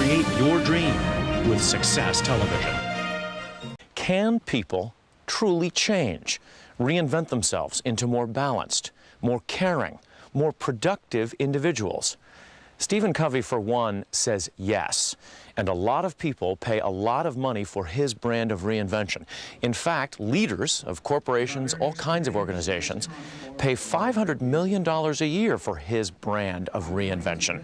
Create your dream with Success Television. Can people truly change, reinvent themselves into more balanced, more caring, more productive individuals? Stephen Covey, for one, says yes. And a lot of people pay a lot of money for his brand of reinvention. In fact, leaders of corporations, all kinds of organizations, pay $500 million a year for his brand of reinvention.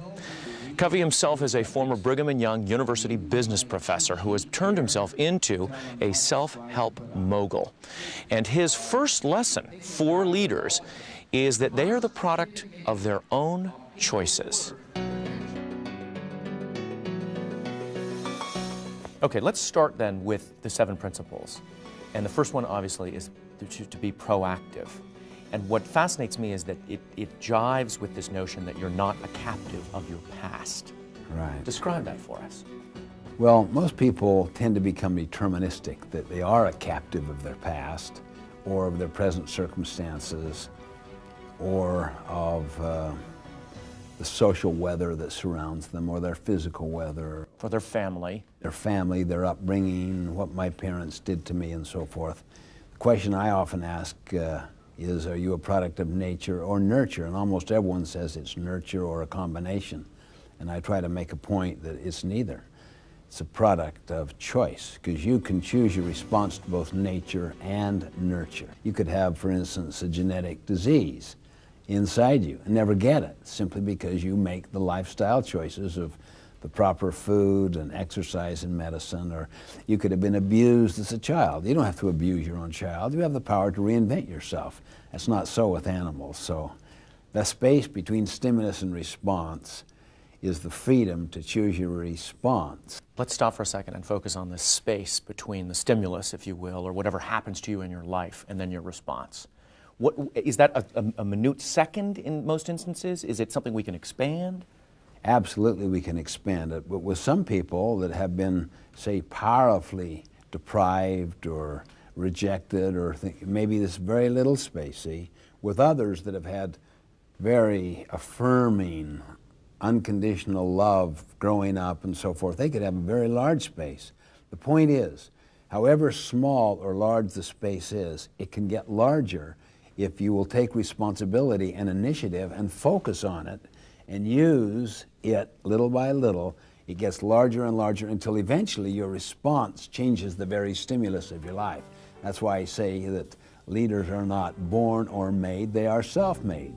Covey himself is a former Brigham and Young University business professor who has turned himself into a self-help mogul. And his first lesson for leaders is that they are the product of their own choices. Okay, let's start then with the 7 principles. And the first one, obviously, is to be proactive. And what fascinates me is that it jives with this notion that you're not a captive of your past. Right. Describe that for us. Well, most people tend to become deterministic, that they are a captive of their past, or of their present circumstances, or of the social weather that surrounds them, or their physical weather. For their family. Their upbringing, what my parents did to me, and so forth. The question I often ask is, are you a product of nature or nurture? And almost everyone says it's nurture or a combination. And I try to make a point that it's neither. It's a product of choice, because you can choose your response to both nature and nurture. You could have, for instance, a genetic disease inside you and never get it, simply because you make the lifestyle choices of the proper food and exercise and medicine. Or you could have been abused as a child. You don't have to abuse your own child. You have the power to reinvent yourself. That's not so with animals. So the space between stimulus and response is the freedom to choose your response. Let's stop for a second and focus on the space between the stimulus, if you will, or whatever happens to you in your life, and then your response. What, is that a minute second in most instances? Is it something we can expand? Absolutely, we can expand it. But with some people that have been, say, powerfully deprived or rejected, or maybe this very little space, see? With others that have had very affirming, unconditional love growing up and so forth, they could have a very large space. The point is, however small or large the space is, it can get larger if you will take responsibility and initiative and focus on it and use it little by little. It gets larger and larger until eventually your response changes the very stimulus of your life. That's why I say that leaders are not born or made, they are self-made.